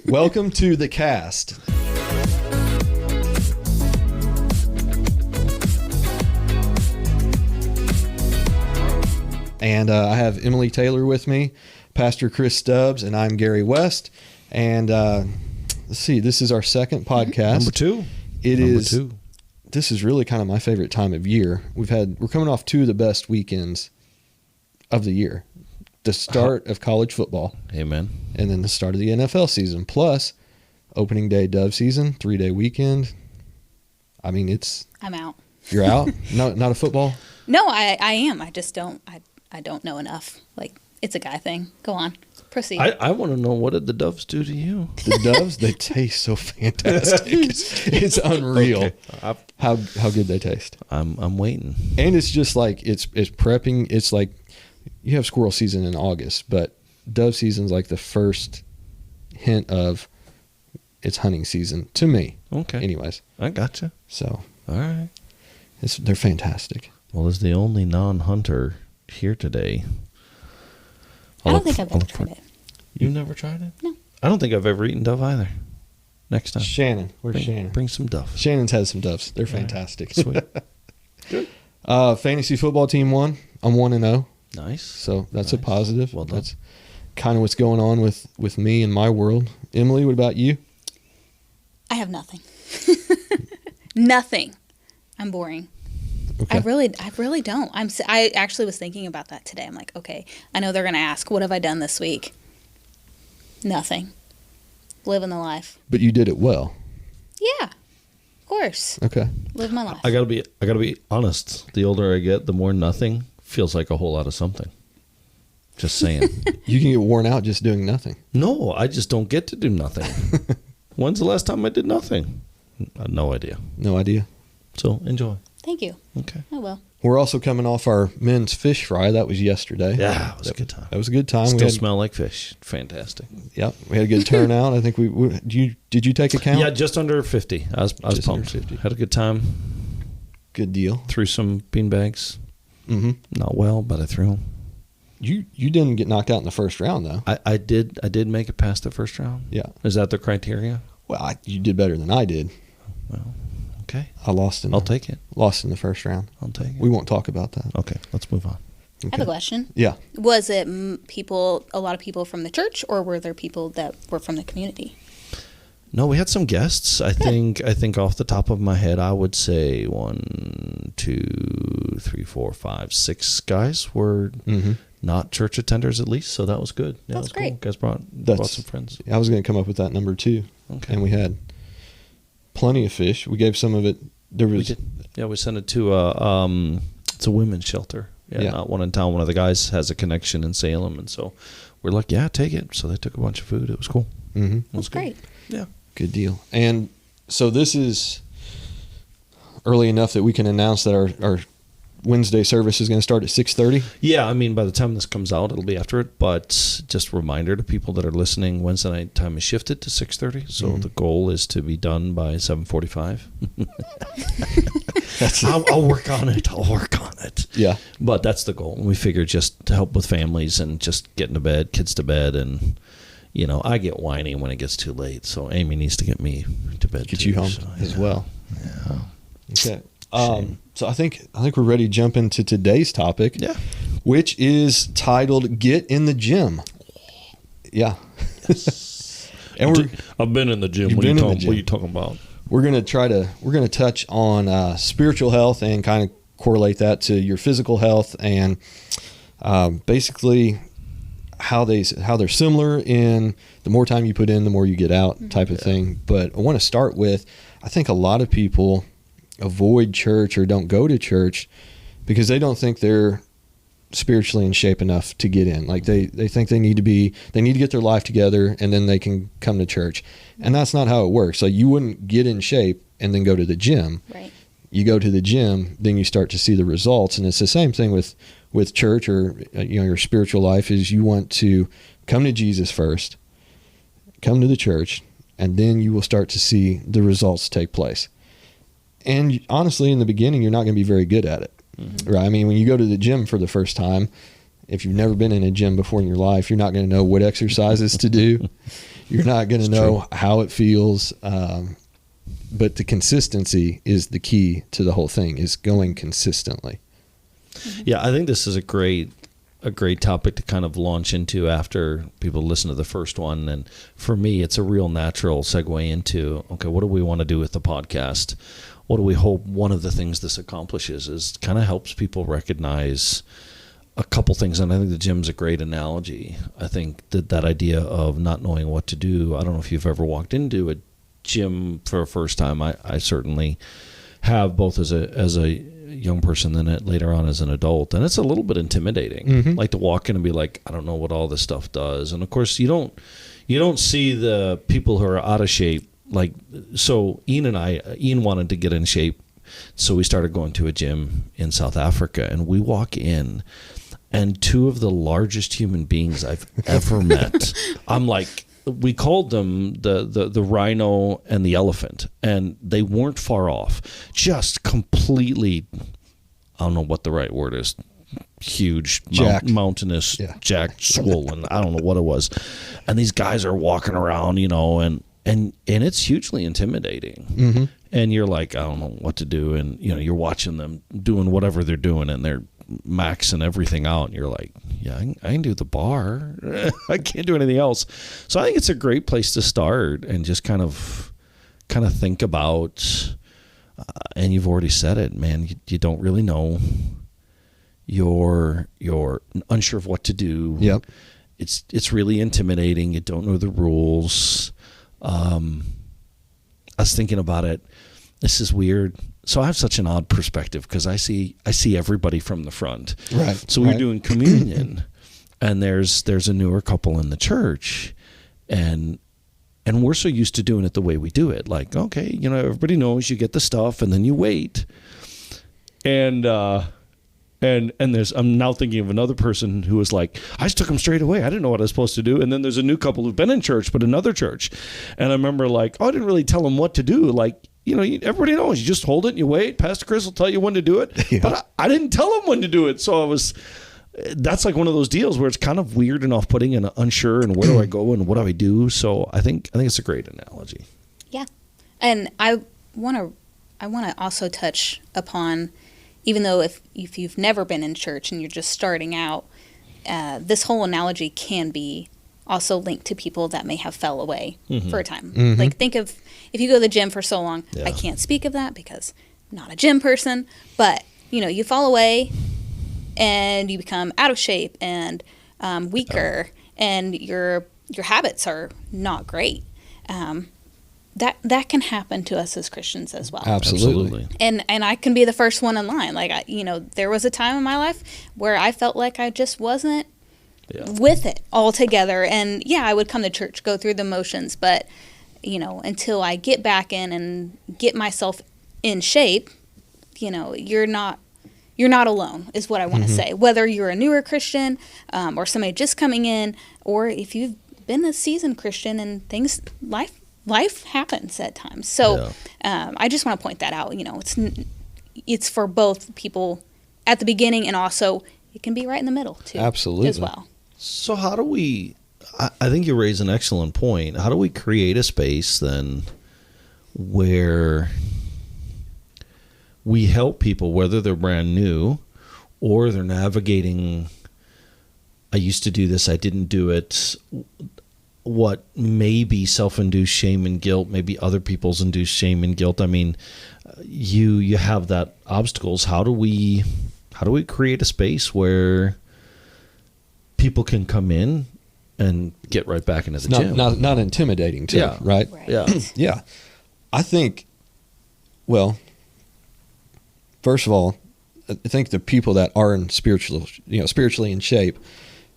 Welcome to the cast. And I have Emily Taylor with me, Pastor Chris Stubbs, and I'm Gary West. And let's see, this is our second podcast. Number two. This is really kind of my favorite time of year. We're coming off two of the best weekends of the year. The start of college football. Amen. And then the start of the NFL season. Plus, opening day dove season, 3-day weekend. I mean, I'm out. You're out? Not a football? No, I am. I just don't. I don't know enough. Like, it's a guy thing. Go on. Proceed. I want to know, what did the doves do to you? The doves, they taste so fantastic. It's unreal how good they taste. I'm waiting. And it's just like, it's prepping. It's like, you have squirrel season in August, but dove season's like the first hint of it's hunting season to me. Okay. Anyways. I gotcha. So. All right. They're fantastic. Well, as the only non-hunter here today, I don't think I've ever tried it. You never tried it? No. I don't think I've ever eaten dove either. Next time. Shannon. Where's Shannon? Bring some dove. Shannon's had some doves. They're fantastic. Sweet. Good. Fantasy football team won. I'm 1-0. Nice. So that's a positive. Well done. That's kind of what's going on with me and my world. Emily, what about you? I have nothing. Nothing. I'm boring. Okay. I really don't. I actually was thinking about that today. I'm like, okay, I know they're going to ask, what have I done this week? Nothing. Living the life. But you did it well. Yeah. Of course. Okay. Live my life. I gotta be honest. The older I get, the more nothing feels like a whole lot of something. Just saying. You can get worn out just doing nothing. No, I just don't get to do nothing. When's the last time I did nothing? No idea. No idea. So enjoy. Thank you. Okay. I will. We're also coming off our men's fish fry. That was yesterday. Yeah, it was a good time. That was a good time. Still smell like fish. Fantastic. Yep. We had a good turnout. I think did you take a count? Yeah, just under 50. I was Just under pumped. 50. Had a good time. Good deal. Threw some bean bags. Mm-hmm. Not well, but I threw them. You didn't get knocked out in the first round, though. I did make it past the first round. Yeah. Is that the criteria? Well, you did better than I did. Well, okay. I lost I'll take it. Lost in the first round. I'll take it. We won't talk about that. Okay, let's move on. I have a question. Yeah. Was it a lot of people from the church, or were there people that were from the community? No, we had some guests. I think off the top of my head, I would say 1, 2, 3, 4, 5, 6 guys were not church attenders at least. So that was good. Yeah, That's great. Cool. Guys brought some friends. I was going to come up with that number too. Okay. And we had plenty of fish. We gave some of it. We did. Yeah, we sent it to it's a women's shelter. Yeah, not one in town. One of the guys has a connection in Salem, and so we're like, yeah, take it. So they took a bunch of food. It was cool. Mm-hmm. That's great. Yeah. Good deal. And so this is early enough that we can announce that our Wednesday service is going to start at 6:30. Yeah, I mean, by the time this comes out, it'll be after it. But just a reminder to people that are listening, Wednesday night time is shifted to 6:30. So the goal is to be done by 7:45. I'll work on it. I'll work on it. Yeah. But that's the goal. We figure just to help with families and just getting to bed, kids to bed, and I get whiny when it gets too late. So Amy needs to get me to bed. Get you home as well. Yeah. Okay. So I think we're ready to jump into today's topic. Yeah. Which is titled "Get in the Gym." Yeah. Yes. And I've been in the gym. What are you talking about? We're gonna touch on spiritual health and kind of correlate that to your physical health, and basically how they're similar in the more time you put in, the more you get out type of thing. But I want to start with, I think a lot of people avoid church or don't go to church because they don't think they're spiritually in shape enough to get in. Like they think they need to get their life together and then they can come to church. And that's not how it works. Like you wouldn't get in shape and then go to the gym. Right. You go to the gym, then you start to see the results. And it's the same thing with church or your spiritual life. Is you want to come to Jesus first, come to the church, and then you will start to see the results take place. And honestly, in the beginning, you're not going to be very good at it, right? I mean, when you go to the gym for the first time, if you've never been in a gym before in your life, you're not going to know what exercises to do. You're not going to know how it feels. But the consistency is the key to the whole thing, is going consistently. Yeah, I think this is a great topic to kind of launch into after people listen to the first one. And for me, it's a real natural segue into, okay, what do we want to do with the podcast? What do we hope one of the things this accomplishes is kind of helps people recognize a couple things. And I think the gym's a great analogy. I think that idea of not knowing what to do. I don't know if you've ever walked into a gym for a first time. I certainly have, both as a young person, then later on as an adult, and it's a little bit intimidating. Like to walk in and be like, I don't know what all this stuff does. And of course, you don't see the people who are out of shape. Like, so Ian wanted to get in shape, so we started going to a gym in South Africa, and we walk in, and two of the largest human beings I've ever met. I'm like, we called them the rhino and the elephant, and they weren't far off. Just completely, I don't know what the right word is, huge, mountainous, jacked, swollen. I don't know what it was. And these guys are walking around, and it's hugely intimidating. And you're like, I don't know what to do. And, you're watching them doing whatever they're doing, and they're maxing everything out. And you're like, yeah, I can do the bar. I can't do anything else. So I think it's a great place to start and just kind of think about, and you've already said it, man, you don't really know. You're unsure of what to do. Yep. It's really intimidating. You don't know the rules. I was thinking about it. This is weird. So I have such an odd perspective because I see everybody from the front. Right. So we're doing communion, and there's a newer couple in the church, and we're so used to doing it the way we do it. Like, okay, everybody knows you get the stuff, and then you wait. And there's, I'm now thinking of another person who was like, I just took them straight away. I didn't know what I was supposed to do. And then there's a new couple who've been in church, but another church. And I remember like, I didn't really tell them what to do. Like, everybody knows you just hold it and you wait. Pastor Chris will tell you when to do it. Yeah. But I didn't tell them when to do it. So that's like one of those deals where it's kind of weird and off-putting and unsure, and where do I go and what do I do? So I think it's a great analogy. Yeah. And I want to also touch upon, even though if you've never been in church and you're just starting out, this whole analogy can be also linked to people that may have fell away for a time. Like, think of if you go to the gym for so long. I can't speak of that because I'm not a gym person, but you fall away and you become out of shape and weaker, and your habits are not great. That can happen to us as Christians as well. Absolutely. And I can be the first one in line. Like, there was a time in my life where I felt like I just wasn't with it altogether. And I would come to church, go through the motions, but until I get back in and get myself in shape, you're not alone, is what I want to say. Whether you're a newer Christian or somebody just coming in, or if you've been a seasoned Christian and life happens at times. So I just want to point that out. It's for both people at the beginning, and also it can be right in the middle too. Absolutely. As well. So how do we, I think you raise an excellent point. How do we create a space then where we help people, whether they're brand new or they're navigating, I used to do this, I didn't do it, what may be self-induced shame and guilt, maybe other people's induced shame and guilt. I mean, you have that obstacles. How do we create a space where people can come in and get right back into the gym? Not intimidating too, right? Yeah. Yeah. I think, well, first of all, I think the people that are in spiritually in shape,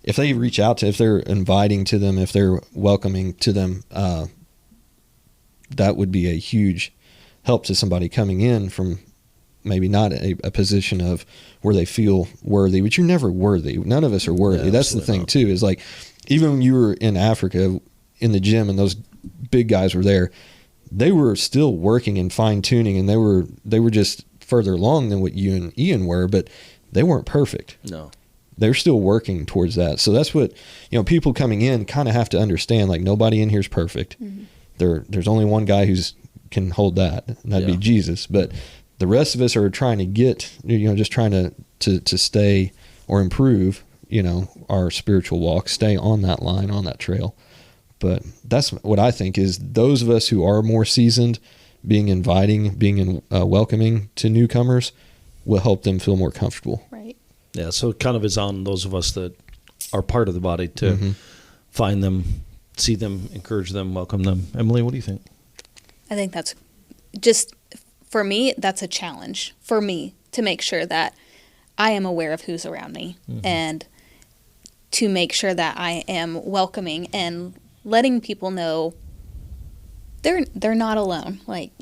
if they reach out if they're inviting to them, if they're welcoming to them, that would be a huge help to somebody coming in from maybe not a position of where they feel worthy, but you're never worthy. None of us are worthy. Yeah, that's the thing too, is like, even when you were in Africa in the gym and those big guys were there, they were still working and fine tuning, and they were just further along than what you and Ian were, but they weren't perfect. No. they're still working towards that. So that's what, people coming in kind of have to understand, like nobody in here is perfect. Mm-hmm. There's only one guy who's can hold that, and that'd be Jesus. But the rest of us are trying to get, just trying to stay or improve, our spiritual walk, stay on that line, on that trail. But that's what I think is those of us who are more seasoned, being inviting, being welcoming to newcomers will help them feel more comfortable. Right. Yeah, so it kind of is on those of us that are part of the body to find them, see them, encourage them, welcome them. Emily, what do you think? I think that's just, for me, that's a challenge for me to make sure that I am aware of who's around me and to make sure that I am welcoming and letting people know they're not alone. Like,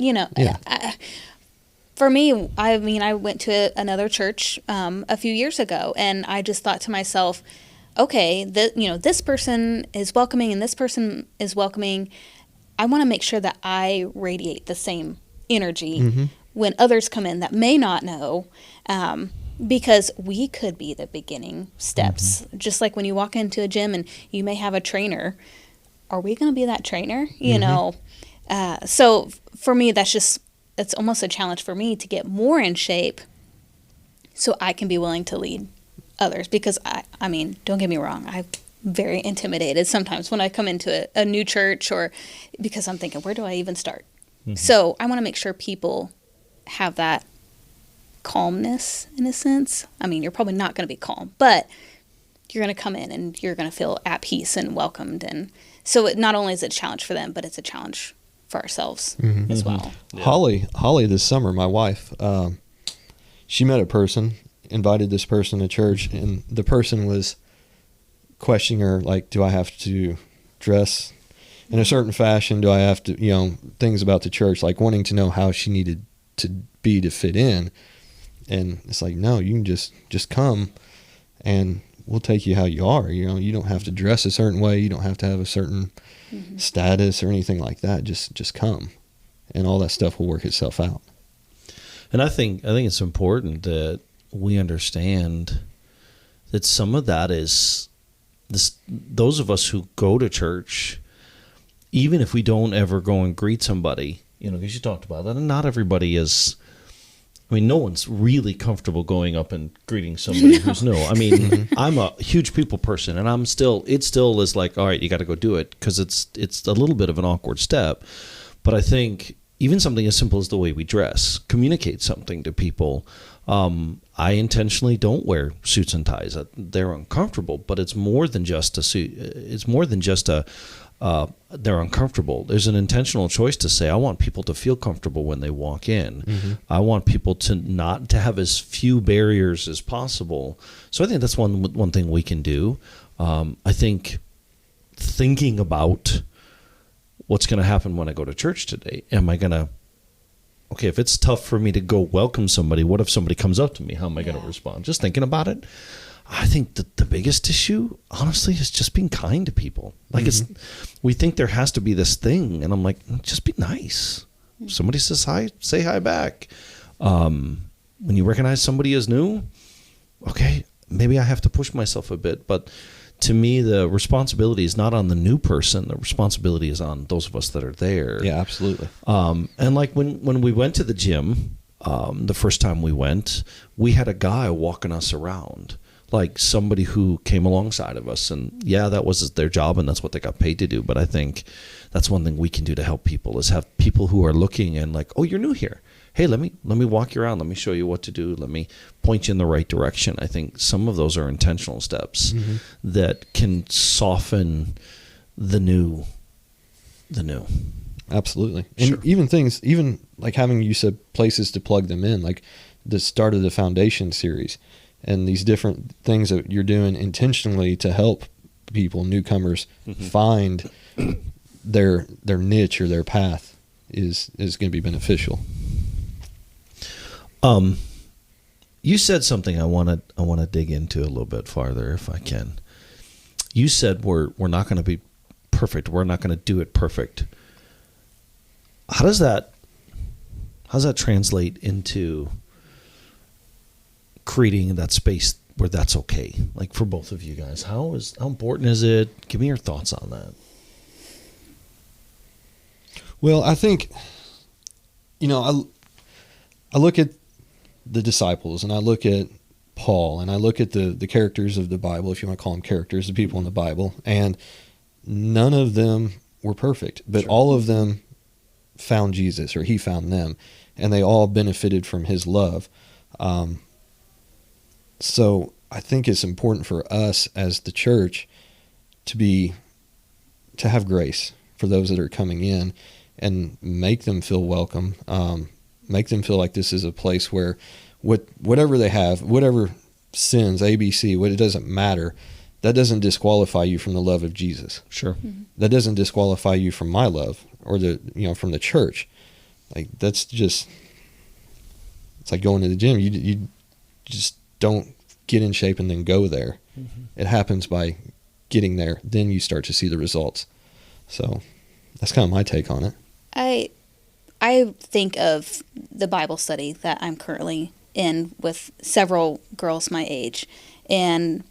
for me, I went to another church a few years ago, and I just thought to myself, okay, this person is welcoming and this person is welcoming. I want to make sure that I radiate the same energy when others come in that may not know, because we could be the beginning steps. Just like when you walk into a gym and you may have a trainer, are we going to be that trainer? So for me, it's almost a challenge for me to get more in shape so I can be willing to lead others. Because I mean, don't get me wrong, I'm very intimidated sometimes when I come into a new church, or because I'm thinking, where do I even start? So I want to make sure people have that calmness in a sense. I mean, you're probably not going to be calm, but you're going to come in and you're going to feel at peace and welcomed. And so not only is it a challenge for them, but it's a challenge for ourselves as well. Yeah. Holly this summer, my wife, she met a person, invited this person to church, and the person was questioning her, like, do I have to dress in a certain fashion? Do I have to, things about the church, like wanting to know how she needed to be to fit in. And it's like, no, you can just come and we'll take you how you are. You don't have to dress a certain way. You don't have to have a certain status or anything like that. Just come, and all that stuff will work itself out. And I think it's important that we understand that some of that is those of us who go to church, even if we don't ever go and greet somebody, because you talked about that, and not everybody is. I mean, no one's really comfortable going up and greeting somebody who's new. I mean, I'm a huge people person, and it still is like, all right, you got to go do it, because it's a little bit of an awkward step. But I think even something as simple as the way we dress communicates something to people. I intentionally don't wear suits and ties. They're uncomfortable, but it's more than just a suit. It's more than just they're uncomfortable. There's an intentional choice to say, I want people to feel comfortable when they walk in. I want people to have as few barriers as possible. So I think that's one thing we can do. I think thinking about what's going to happen when I go to church today. Am I going to, if it's tough for me to go welcome somebody, what if somebody comes up to me? How am I going to respond? Just thinking about it. I think that the biggest issue, honestly, is just being kind to people. Like we think there has to be this thing, and I'm like, just be nice. Somebody says hi, say hi back. When you recognize somebody as new, okay, maybe I have to push myself a bit, but to me, the responsibility is not on the new person. The responsibility is on those of us that are there. Yeah, absolutely. And like when we went to the gym, the first time we went, we had a guy walking us around. Like somebody who came alongside of us, and that was their job, and that's what they got paid to do. But I think that's one thing we can do to help people, is have people who are looking and like, oh, you're new here. Hey, let me walk you around. Let me show you what to do. Let me point you in the right direction. I think some of those are intentional steps that can soften the new. Absolutely. And even like having, you said, places to plug them in, like the start of the foundation series. And these different things that you're doing intentionally to help people, newcomers, find their niche or their path is going to be beneficial. You said something I want to dig into a little bit farther, if I can. You said we're not going to be perfect. We're not going to do it perfect. How does that translate into creating that space that's okay? Like for both of you guys, how important is it? Give me your thoughts on that. Well, I think, I look at the disciples, and I look at Paul, and I look at the characters of the Bible, if you want to call them characters, the people in the Bible, and none of them were perfect, but Sure. all of them found Jesus, or he found them, and they all benefited from his love. So I think it's important for us as the church to have grace for those that are coming in, and make them feel welcome, make them feel like this is a place where whatever they have, whatever sins, ABC, it doesn't matter. That doesn't disqualify you from the love of Jesus. Sure. Mm-hmm. That doesn't disqualify you from my love, or from the church. Like, that's just, it's like going to the gym. You just don't get in shape and then go there. Mm-hmm. It happens by getting there. Then you start to see the results. So that's kind of my take on it. I think of the Bible study that I'm currently in with several girls my age, and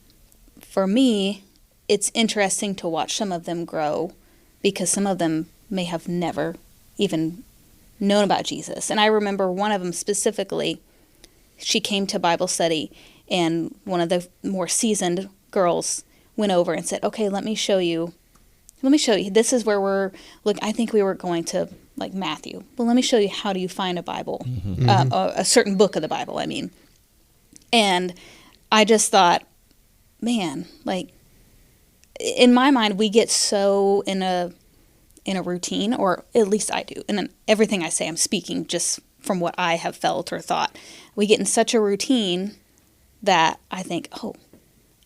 for me, it's interesting to watch some of them grow, because some of them may have never even known about Jesus. And I remember one of them specifically, she came to Bible study, and one of the more seasoned girls went over and said, okay, let me show you. This is where I think we were going to like Matthew. Well, let me show you, how do you find a Bible, a certain book of the Bible, I mean. And I just thought, man, like, in my mind, we get so in a routine, or at least I do. And then everything I say, I'm speaking just from what I have felt or thought. We get in such a routine that I think, oh,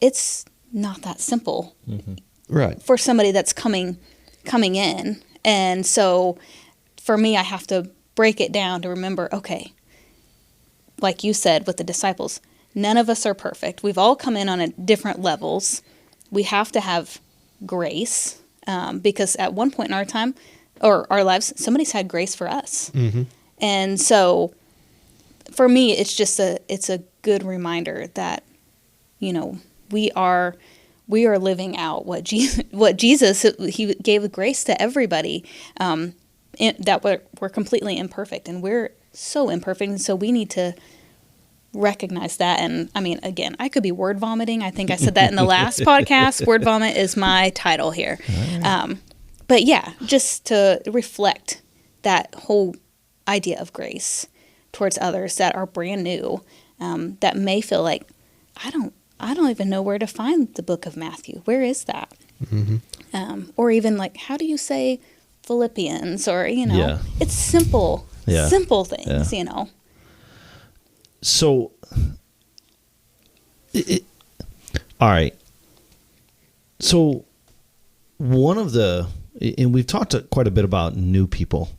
it's not that simple. Mm-hmm. Right. For somebody that's coming in. And so for me, I have to break it down to remember, okay, like you said with the disciples, none of us are perfect. We've all come in on different levels. We have to have grace, because at one point in our time or our lives, somebody's had grace for us. Mm-hmm. And so for me, it's just it's a good reminder that, we are living out what Jesus, he gave grace to everybody, that we're completely imperfect, and we're so imperfect. And so we need to recognize that. And I mean, again, I could be word vomiting. I think I said that in the last podcast. Word vomit is my title here. Right. But yeah, just to reflect that whole idea of grace towards others that are brand new, that may feel like, I don't even know where to find the book of Matthew. Where is that? Mm-hmm. Or even like, how do you say Philippians? Or, it's simple things, So, all right. So, one of and we've talked quite a bit about new people,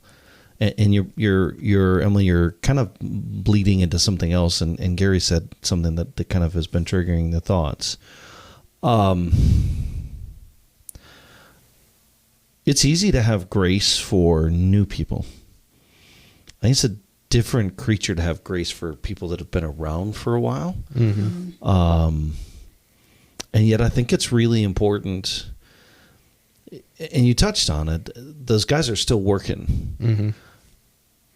and you're Emily, you're kind of bleeding into something else, and Gary said something that kind of has been triggering the thoughts. It's easy to have grace for new people. I think it's a different creature to have grace for people that have been around for a while. Mm-hmm. And yet I think it's really important, and you touched on it, those guys are still working. Mm-hmm.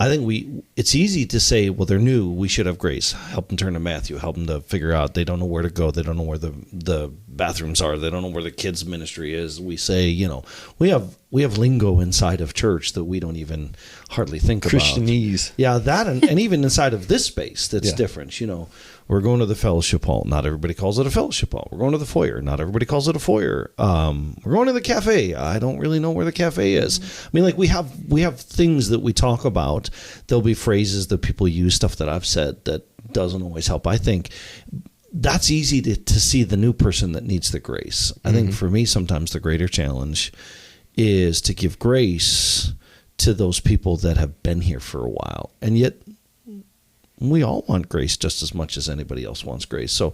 I think it's easy to say, well, they're new, we should have grace. Help them turn to Matthew, help them to figure out, they don't know where to go, they don't know where the bathrooms are, they don't know where the kids' ministry is. We say, we have lingo inside of church that we don't even hardly think Christianese. about. Yeah, that and even inside of this space that's different. We're going to the fellowship hall. Not everybody calls it a fellowship hall. We're going to the foyer. Not everybody calls it a foyer. We're going to the cafe. I don't really know where the cafe is. I mean, like we have things that we talk about. There'll be phrases that people use, stuff that I've said that doesn't always help. I think that's easy to see the new person that needs the grace. I think for me, sometimes the greater challenge is to give grace to those people that have been here for a while. And yet we all want grace just as much as anybody else wants grace. So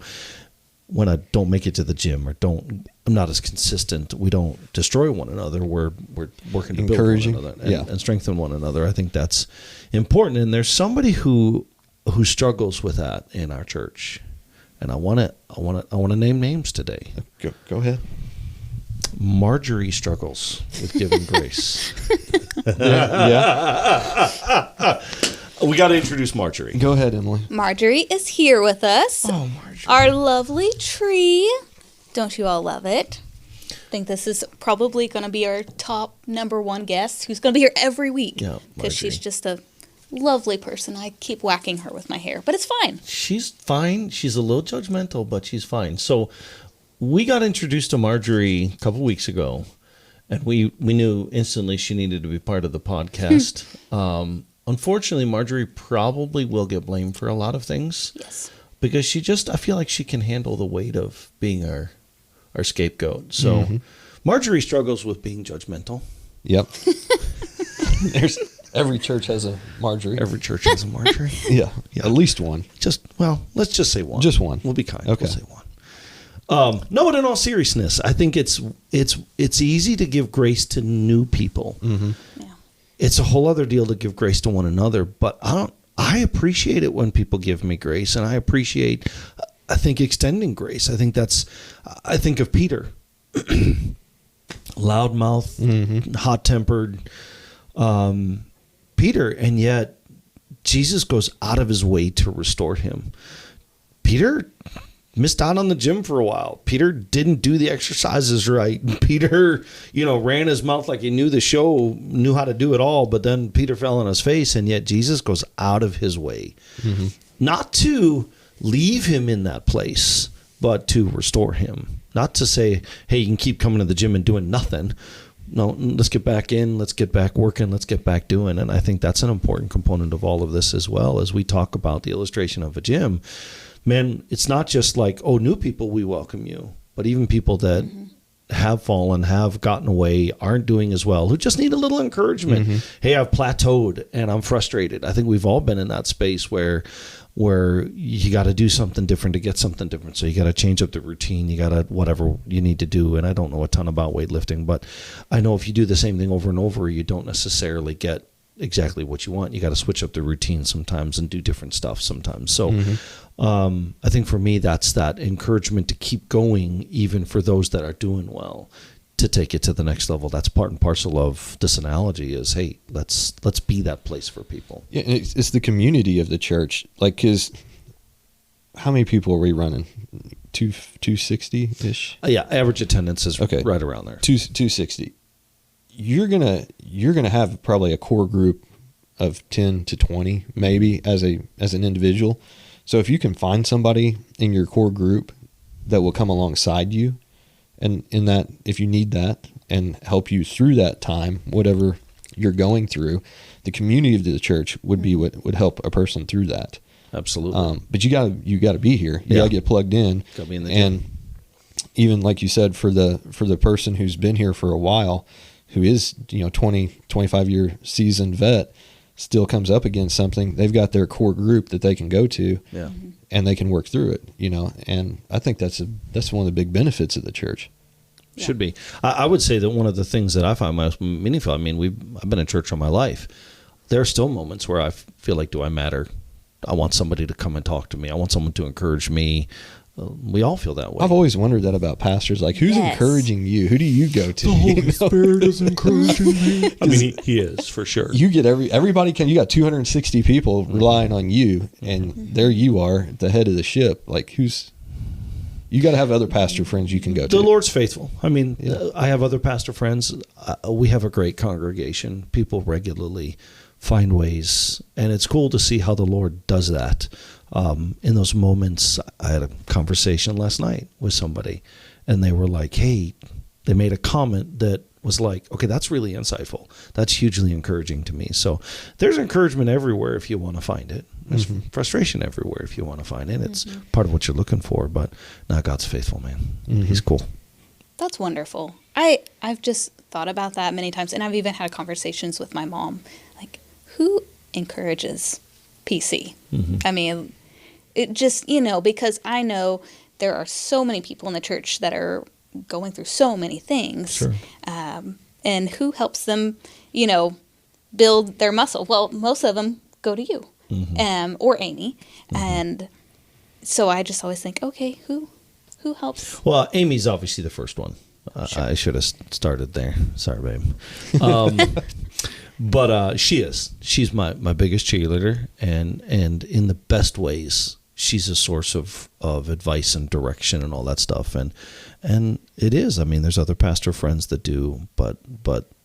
when I don't make it to the gym or I'm not as consistent, we don't destroy one another. We're working to build one another and strengthen one another. I think that's important. And there's somebody who struggles with that in our church. and I want to name names today. Go ahead. Marjorie struggles with giving grace. Yeah. We got to introduce Marjorie. Go ahead, Emily. Marjorie is here with us. Oh, Marjorie. Our lovely tree. Don't you all love it? I think this is probably going to be our top #1 guest who's going to be here every week. Yeah, because she's Marjorie. just a lovely person. I keep whacking her with my hair, but it's fine. She's fine. She's a little judgmental, but she's fine. So we got introduced to Marjorie a couple weeks ago, and we knew instantly she needed to be part of the podcast. Unfortunately, Marjorie probably will get blamed for a lot of things. Yes. Because I feel like she can handle the weight of being our scapegoat. So Marjorie struggles with being judgmental. Yep. Every church has a Marjorie. Every church has a Marjorie. Yeah, at least one. Let's just say one. Just one. We'll be kind. Okay. We'll say one. No, but in all seriousness, I think it's easy to give grace to new people. Mm-hmm. Yeah. It's a whole other deal to give grace to one another. But I appreciate it when people give me grace, and I think extending grace. I think of Peter, loudmouth, hot-tempered. Peter, and yet Jesus goes out of his way to restore him. Peter missed out on the gym for a while. Peter didn't do the exercises right. Peter, ran his mouth like he knew the show, knew how to do it all, but then Peter fell on his face, and yet Jesus goes out of his way. Not to leave him in that place, but to restore him. Not to say, hey, you can keep coming to the gym and doing nothing. No, let's get back in, let's get back working, let's get back doing. And I think that's an important component of all of this as well. As we talk about the illustration of a gym, man, it's not just like, oh, new people, we welcome you, but even people that have fallen, have gotten away, aren't doing as well, who just need a little encouragement. Hey, I've plateaued and I'm frustrated. I think we've all been in that space where you got to do something different to get something different. So you got to change up the routine. You got to whatever you need to do. And I don't know a ton about weightlifting, but I know if you do the same thing over and over, you don't necessarily get exactly what you want. You got to switch up the routine sometimes and do different stuff sometimes. So I think for me, that's that encouragement to keep going, even for those that are doing well, to take it to the next level. That's part and parcel of this analogy is, hey, let's be that place for people. Yeah, and it's the community of the church. Like, because how many people are we running? 260-ish? Yeah, average attendance is right around there. 260. You're gonna have probably a core group of 10 to 20, maybe, as an individual. So if you can find somebody in your core group that will come alongside you, and in that, if you need that, and help you through that time, whatever you're going through, the community of the church would be what would help a person through that. Absolutely. But you gotta be here. You gotta get plugged in. Gotta be in the gym. And even like you said, for the person who's been here for a while, who is 20, 25 year seasoned vet, still comes up against something, they've got their core group that they can go to. Yeah. And they can work through it, and I think that's one of the big benefits of the church. Yeah. Should be. I would say that one of the things that I find most meaningful, I've been in church all my life. There are still moments where I feel like, do I matter? I want somebody to come and talk to me. I want someone to encourage me. We all feel that way. I've always wondered that about pastors. Like, who's encouraging you? Who do you go to? The Holy Spirit is encouraging me. I mean, he is, for sure. You get everybody you got 260 people relying on you, and there you are at the head of the ship. Like, you got to have other pastor friends you can go to. The Lord's faithful. I mean, I have other pastor friends. We have a great congregation. People regularly find ways, and it's cool to see how the Lord does that. In those moments, I had a conversation last night with somebody, and they were like, hey, they made a comment that was like, okay, that's really insightful. That's hugely encouraging to me. So there's encouragement everywhere if you want to find it. There's frustration everywhere if you want to find it. It's part of what you're looking for, but not God's faithful, man. He's cool. That's wonderful. I've just thought about that many times, and I've even had conversations with my mom. Like, who encourages PC? I mean, it just, because I know there are so many people in the church that are going through so many things. Sure. And who helps them, build their muscle? Well, most of them go to you or Amy. And so I just always think, okay, who helps? Well, Amy's obviously the first one. Sure. I should have started there. Sorry, babe. But she is. She's my biggest cheerleader, and in the best ways. She's a source of advice and direction and all that stuff. And it is. I mean, there's other pastor friends that do, but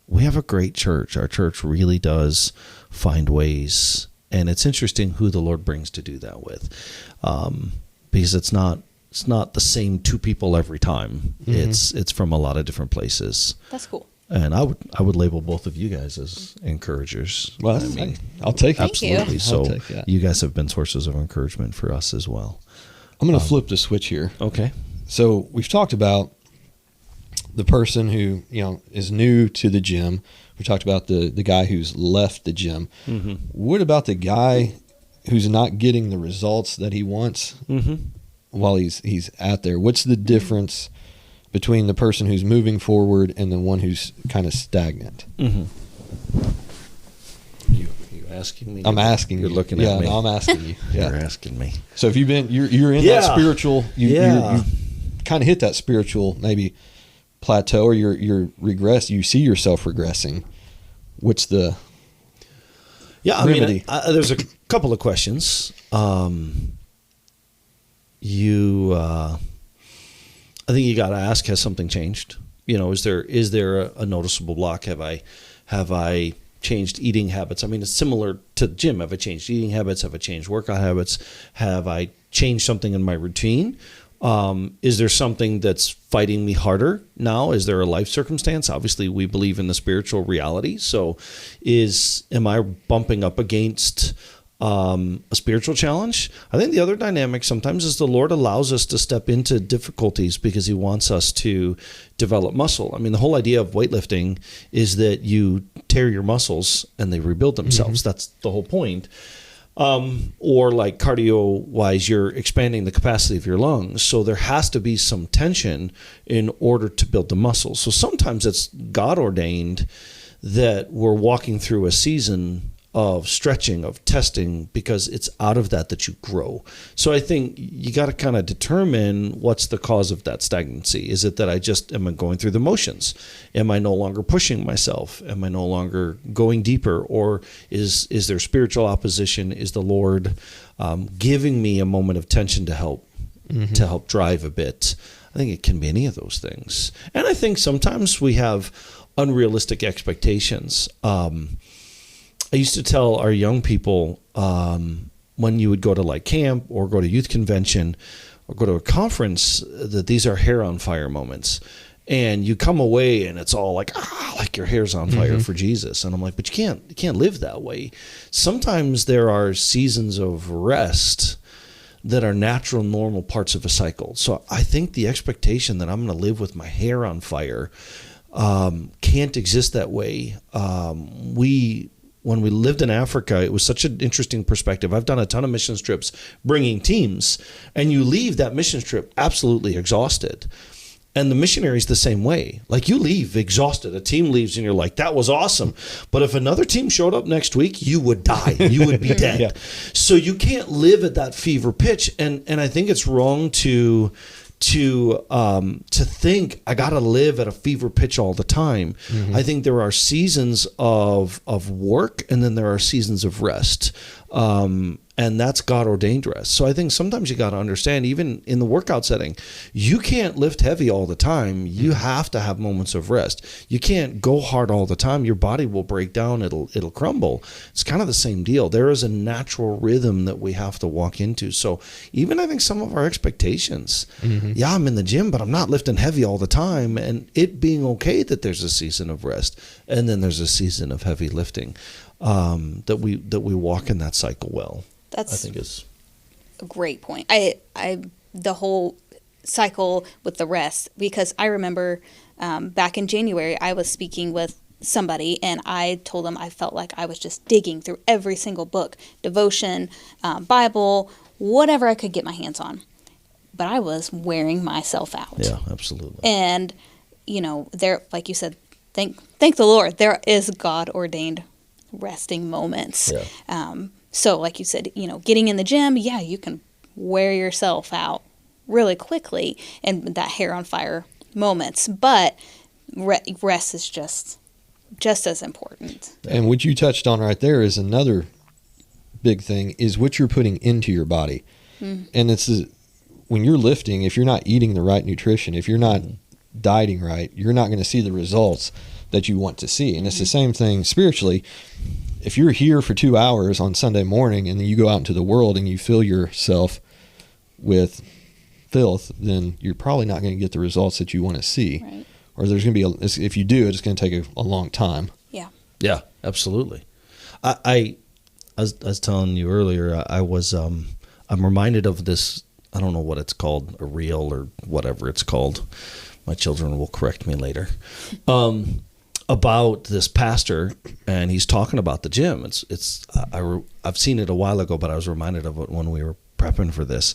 we have a great church. Our church really does find ways, and it's interesting who the Lord brings to do that with, because it's not the same two people every time. Mm-hmm. It's from a lot of different places. That's cool. And I would label both of you guys as encouragers. Well, I mean, I'll take it. Absolutely. So I'll take that. You guys have been sources of encouragement for us as well. I'm going to flip the switch here. Okay. So we've talked about the person who, is new to the gym. We talked about the guy who's left the gym. Mm-hmm. What about the guy who's not getting the results that he wants while he's out there? What's the difference between the person who's moving forward and the one who's kind of stagnant? Mm-hmm. You asking me? I'm asking you. You're looking at me. No, I'm asking you. Yeah. You're asking me. So if you've been, you're in that spiritual, you kind of hit that spiritual maybe plateau, or you're regress. You see yourself regressing. What's the remedy? I mean, there's a couple of questions. I think you got to ask: has something changed? Is there a noticeable block? Have I changed eating habits? I mean, it's similar to the gym. Have I changed eating habits? Have I changed workout habits? Have I changed something in my routine? Is there something that's fighting me harder now? Is there a life circumstance? Obviously, we believe in the spiritual reality. So, am I bumping up against a spiritual challenge? I think the other dynamic sometimes is the Lord allows us to step into difficulties because he wants us to develop muscle. I mean, the whole idea of weightlifting is that you tear your muscles and they rebuild themselves. Mm-hmm. That's the whole point. Or like cardio-wise, you're expanding the capacity of your lungs. So there has to be some tension in order to build the muscles. So sometimes it's God ordained that we're walking through a season of stretching, of testing, because it's out of that you grow. So I think you got to kind of determine what's the cause of that stagnancy. Is it that am I going through the motions? Am I no longer pushing myself? Am I no longer going deeper? Or is there spiritual opposition? Is the Lord giving me a moment of tension to help drive a bit? I think it can be any of those things. And I think sometimes we have unrealistic expectations. I used to tell our young people when you would go to like camp or go to youth convention or go to a conference that these are hair on fire moments. And you come away and it's all like your hair's on fire for Jesus. And I'm like, but you can't live that way. Sometimes there are seasons of rest that are natural, normal parts of a cycle. So I think the expectation that I'm going to live with my hair on fire can't exist that way. When we lived in Africa, it was such an interesting perspective. I've done a ton of mission trips bringing teams, and you leave that mission trip absolutely exhausted. And the missionary's the same way. Like, you leave exhausted. A team leaves and you're like, that was awesome. But if another team showed up next week, you would die. You would be dead. Yeah. So you can't live at that fever pitch. And I think it's wrong to think I got to live at a fever pitch all the time. I think there are seasons of work, and then there are seasons of rest. And that's God ordained rest. So I think sometimes you got to understand, even in the workout setting, you can't lift heavy all the time. You have to have moments of rest. You can't go hard all the time. Your body will break down. It'll crumble. It's kind of the same deal. There is a natural rhythm that we have to walk into. So even I think some of our expectations, I'm in the gym, but I'm not lifting heavy all the time. And it being okay that there's a season of rest and then there's a season of heavy lifting, that we walk in that cycle well. That's, I think, is a great point. The whole cycle with the rest, because I remember back in January, I was speaking with somebody and I told them I felt like I was just digging through every single book, devotion, Bible, whatever I could get my hands on. But I was wearing myself out. Yeah, absolutely. And, there, like you said, thank the Lord, there is God ordained resting moments. Yeah. So like you said, getting in the gym, you can wear yourself out really quickly and that hair on fire moments. But rest is just as important. And what you touched on right there is another big thing, is what you're putting into your body. And it's when you're lifting, if you're not eating the right nutrition, if you're not dieting right, you're not going to see the results that you want to see. And it's the same thing spiritually. If you're here for 2 hours on Sunday morning and then you go out into the world and you fill yourself with filth, then you're probably not going to get the results that you want to see. Right. Or there's going to be, if you do, it's going to take a long time. Yeah. Yeah, absolutely. I was telling you earlier, I'm reminded of this, I don't know what it's called, a reel or whatever it's called. My children will correct me later. About this pastor, and he's talking about the gym. I've seen it a while ago, but I was reminded of it when we were prepping for this.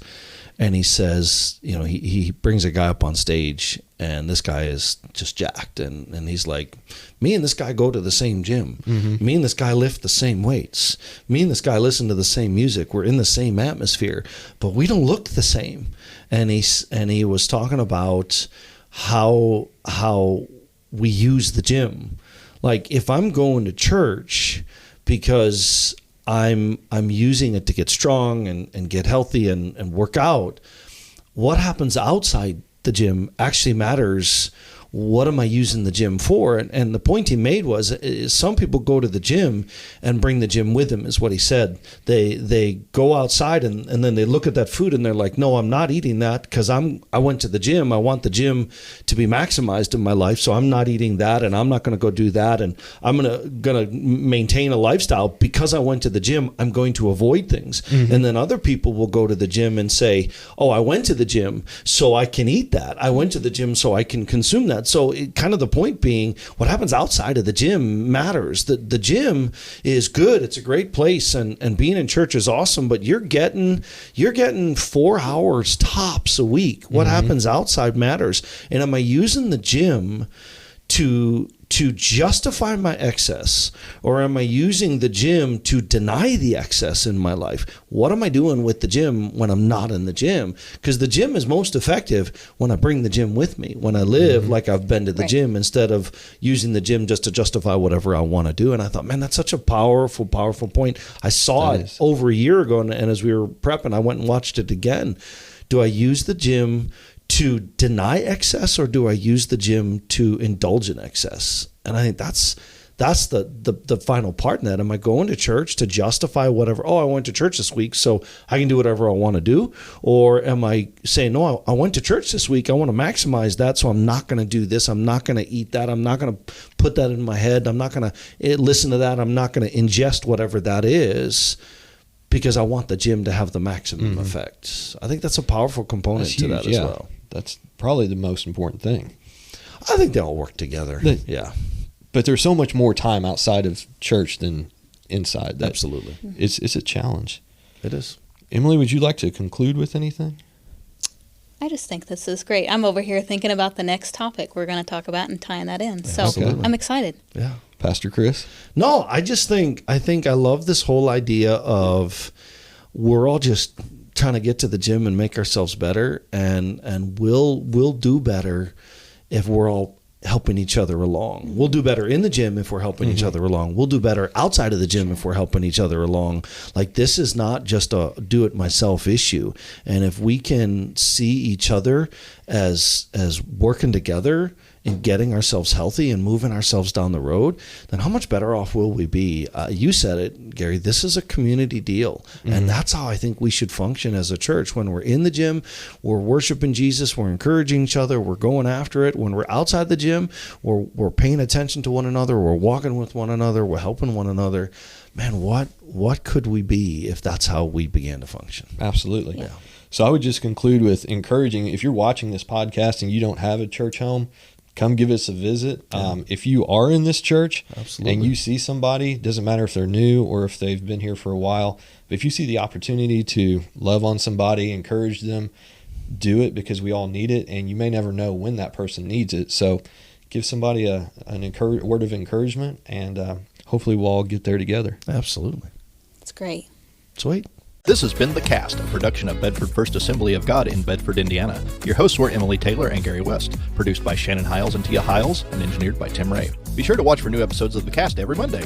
And he says, he brings a guy up on stage, and this guy is just jacked, and he's like, me and this guy go to the same gym. Mm-hmm. Me and this guy lift the same weights. Me and this guy listen to the same music. We're in the same atmosphere, but we don't look the same. And he was talking about how we use the gym. Like, if I'm going to church because I'm using it to get strong and get healthy and work out, what happens outside the gym actually matters. What am I using the gym for? And the point he made was some people go to the gym and bring the gym with them, is what he said. They go outside and then they look at that food and they're like, no, I'm not eating that because I went to the gym. I want the gym to be maximized in my life, so I'm not eating that, and I'm not going to go do that, and I'm gonna maintain a lifestyle because I went to the gym. I'm going to avoid things. Mm-hmm. And then other people will go to the gym and say, oh, I went to the gym so I can eat that. I went to the gym so I can consume that. So kind of the point being, what happens outside of the gym matters. The gym is good. It's a great place, and being in church is awesome, but you're getting 4 hours tops a week. What happens outside matters. And am I using the gym to justify my excess, or am I using the gym to deny the excess in my life? What am I doing with the gym when I'm not in the gym? Because the gym is most effective when I bring the gym with me, when I live like I've been to the gym, instead of using the gym just to justify whatever I want to do. And I thought, man, that's such a powerful point. I saw it over a year ago, and as we were prepping, I went and watched it again. Do I use the gym to deny excess, or do I use the gym to indulge in excess? And I think that's the final part in that. Am I going to church to justify whatever? Oh, I went to church this week, so I can do whatever I want to do. Or am I saying, no, I went to church this week, I want to maximize that, so I'm not going to do this. I'm not going to eat that. I'm not going to put that in my head. I'm not going to listen to that. I'm not going to ingest whatever that is, because I want the gym to have the maximum effect. I think that's a powerful component to that as well. That's probably the most important thing. I think they all work together. But there's so much more time outside of church than inside. Absolutely. It's a challenge. It is. Emily, would you like to conclude with anything? I just think this is great. I'm over here thinking about the next topic we're going to talk about and tying that in. So I'm excited. Yeah. Pastor Chris? No, I think I love this whole idea of we're all just trying to get to the gym and make ourselves better, and we'll do better if we're all helping each other along. We'll do better in the gym if we're helping each other along. We'll do better outside of the gym if we're helping each other along. Like, this is not just a do-it-myself issue. And if we can see each other as working together and getting ourselves healthy and moving ourselves down the road, then how much better off will we be? You said it, Gary, this is a community deal. And that's how I think we should function as a church. When we're in the gym, we're worshiping Jesus, we're encouraging each other, we're going after it. When we're outside the gym, we're paying attention to one another, we're walking with one another, we're helping one another. Man, what could we be if that's how we began to function? Absolutely. Yeah. So I would just conclude with encouraging, if you're watching this podcast and you don't have a church home, come give us a visit. If you are in this church and you see somebody, doesn't matter if they're new or if they've been here for a while, but if you see the opportunity to love on somebody, encourage them, do it, because we all need it, and you may never know when that person needs it. So give somebody a word of encouragement, and hopefully we'll all get there together. Absolutely. It's great. Sweet. This has been The Cast, a production of Bedford First Assembly of God in Bedford, Indiana. Your hosts were Emily Taylor and Gary West, produced by Shannon Hiles and Tia Hiles, and engineered by Tim Ray. Be sure to watch for new episodes of The Cast every Monday.